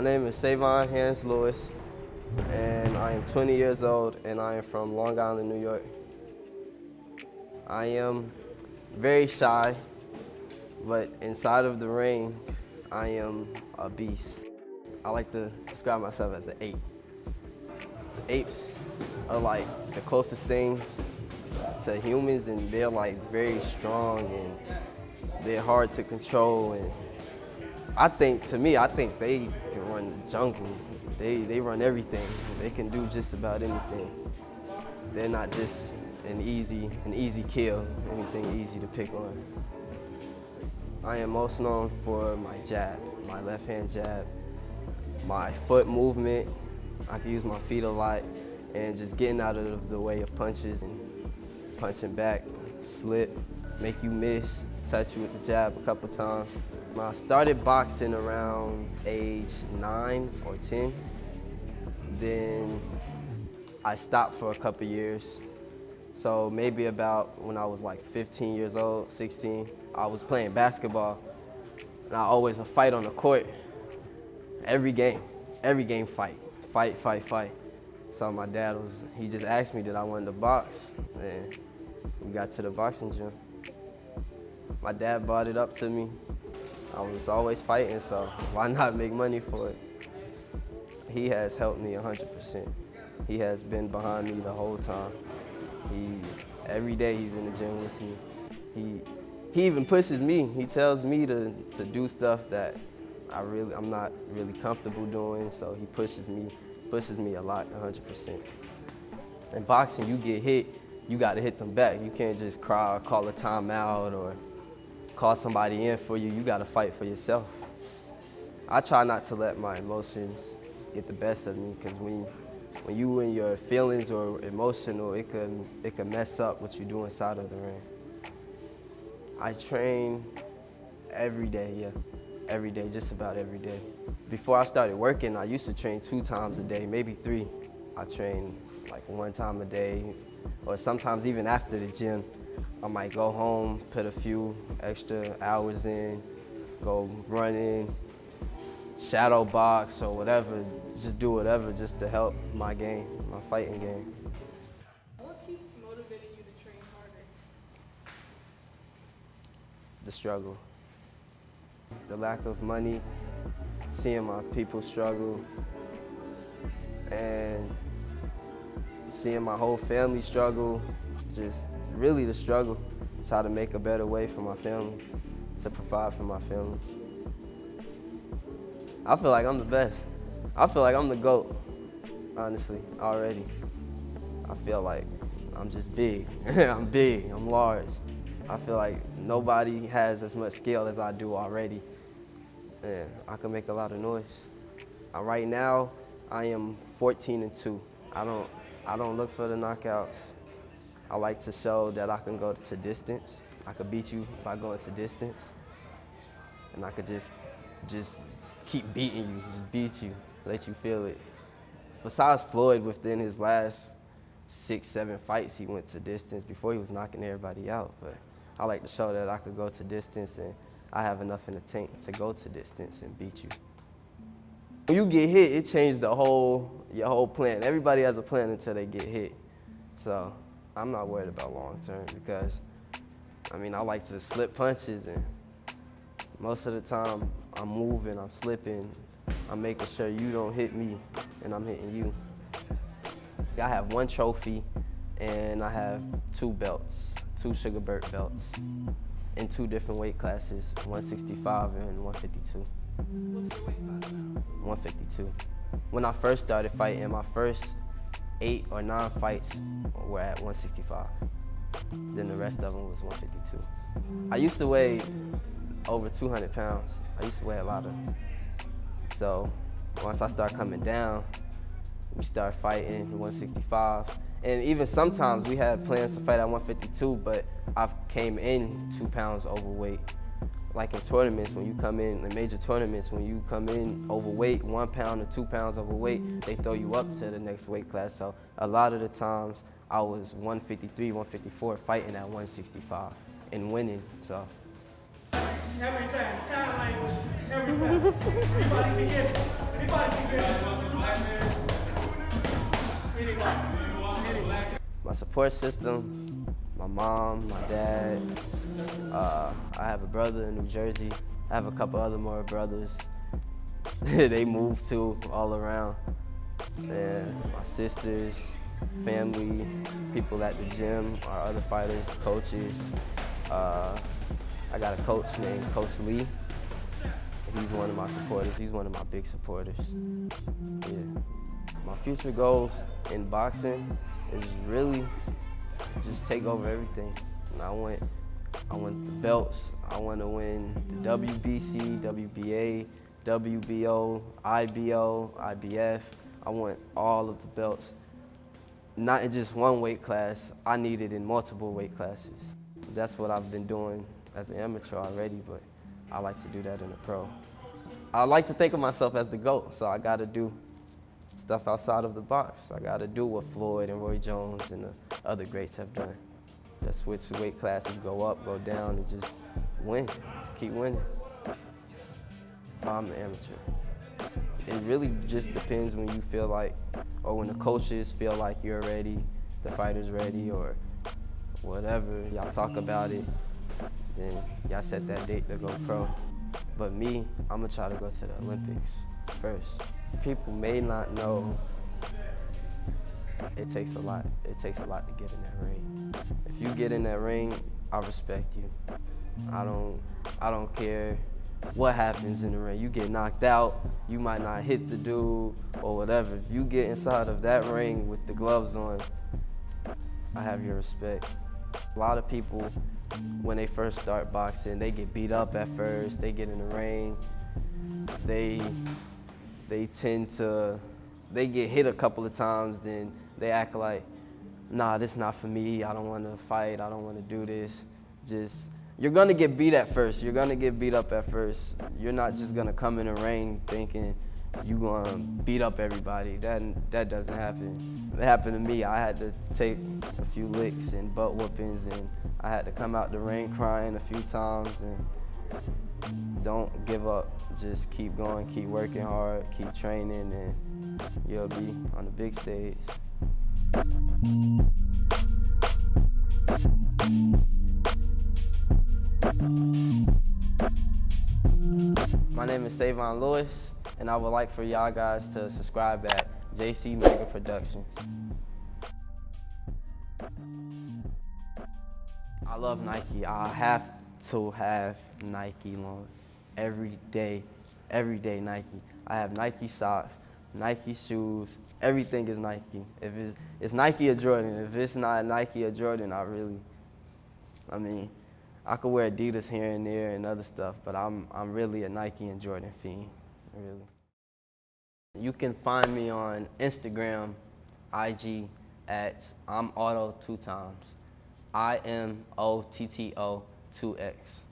name is SayVonne Lewis, and I am 20 years old, and I am from Long Island, New York. I am very shy, but inside of the ring, I am a beast. I like to describe myself as an ape. Apes are like the closest things to humans, and they're like very strong and they're hard to control. And I think they can run the jungle. They run everything. They can do just about anything. They're not just an easy kill, anything easy to pick on. I am most known for my jab, my left hand jab, my foot movement. I can use my feet a lot, and just getting out of the way of punches and punching back, slip, make you miss, touch you with the jab a couple times. I started boxing around age 9 or 10. Then I stopped for a couple years. So maybe about when I was like 15 years old, 16, I was playing basketball, and I always would fight on the court. Every game fight. So my dad he just asked me did I wanted to box, and we got to the boxing gym. My dad brought it up to me. I was always fighting, so why not make money for it? He has helped me 100%. He has been behind me the whole time. Every day he's in the gym with me. He even pushes me. He tells me to do stuff that I'm not really comfortable doing, so he pushes me a lot, 100%. In boxing, you get hit, you gotta hit them back. You can't just cry or call a timeout or call somebody in for you. You gotta fight for yourself. I try not to let my emotions get the best of me, because when you in your feelings or emotional, it can mess up what you do inside of the ring. I train every day, yeah. Every day, just about every day. Before I started working, I used to train 2 times a day, maybe 3. I train like 1 time a day, or sometimes even after the gym, I might go home, put a few extra hours in, go running, shadow box or whatever, just do whatever just to help my game, my fighting game. What keeps motivating you to train harder? The struggle. The lack of money, seeing my people struggle, and seeing my whole family struggle, just really the struggle. Try to make a better way for my family, to provide for my family. I feel like I'm the best. I feel like I'm the GOAT, honestly, already. I feel like I'm just big. I'm big, I'm large. I feel like nobody has as much skill as I do already, and I can make a lot of noise. Right now, I am 14-2. I don't look for the knockouts. I like to show that I can go to distance. I could beat you by going to distance, and I could just keep beating you, just beat you, let you feel it. Besides Floyd, within his last 6-7 fights, he went to distance. Before, he was knocking everybody out, but I like to show that I could go to distance, and I have enough in the tank to go to distance and beat you. When you get hit, it changed your whole plan. Everybody has a plan until they get hit. So I'm not worried about long term, because I like to slip punches, and most of the time I'm moving, I'm slipping, I'm making sure you don't hit me and I'm hitting you. I have 1 trophy, and I have 2 belts, 2 Sugar Burt belts in 2 different weight classes, 165 and 152. What's your weight class now? 152. When I first started fighting, my first 8 or 9 fights were at 165. Then the rest of them was 152. I used to weigh over 200 pounds. I used to weigh a lot of. So once I start coming down, we start fighting 165. And even sometimes we had plans to fight at 152, but I came in 2 pounds overweight. Like in tournaments, when you come in major tournaments, when you come in overweight, 1 pound or 2 pounds overweight, they throw you up to the next weight class. So a lot of the times I was 153, 154, fighting at 165 and winning, so. Every time. Sign language. Every time. Anybody can get it. Anybody can get it. Anybody. My support system, my mom, my dad. I have a brother in New Jersey. I have a couple other more brothers. They moved too, all around. And my sisters, family, people at the gym, our other fighters, coaches. I got a coach named Coach Lee. He's one of my supporters. He's one of my big supporters. Yeah. My future goals in boxing is really just take over everything. And I want the belts. I want to win the WBC, WBA, WBO, IBO, IBF. I want all of the belts. Not in just one weight class. I need it in multiple weight classes. That's what I've been doing as an amateur already, but I like to do that in a pro. I like to think of myself as the GOAT, so I got to do stuff outside of the box. I got to do what Floyd and Roy Jones and the other greats have done. Just switch weight classes, go up, go down, and just win. Just keep winning. I'm an amateur. It really just depends when you feel like, or when the coaches feel like you're ready, the fighter's ready, or whatever. Y'all talk about it, then y'all set that date to go pro. But me, I'm gonna try to go to the Olympics first. People may not know it takes a lot. It takes a lot to get in that ring. If you get in that ring, I respect you. I don't care what happens in the ring. You get knocked out, you might not hit the dude or whatever. If you get inside of that ring with the gloves on, I have your respect. A lot of people, when they first start boxing, they get beat up at first, they get in the ring, they get hit a couple of times, then they act like, nah, this is not for me, I don't want to fight, I don't want to do this. You're going to get beat at first, you're going to get beat up at first. You're not just going to come in the ring thinking you're going to beat up everybody. That doesn't happen. It happened to me. I had to take a few licks and butt whoopings, and I had to come out the ring crying a few times. And don't give up. Just keep going, keep working hard, keep training, and you'll be on the big stage. My name is SayVonne Lewis, and I would like for y'all guys to subscribe at JC Mega Productions. I love Nike. I have to have Nike on every day Nike. I have Nike socks, Nike shoes, everything is Nike. If it's Nike or Jordan. If it's not Nike or Jordan, I could wear Adidas here and there and other stuff, but I'm really a Nike and Jordan fiend, really. You can find me on Instagram, IG at ImOtto 2 times. IMOTTO 2X.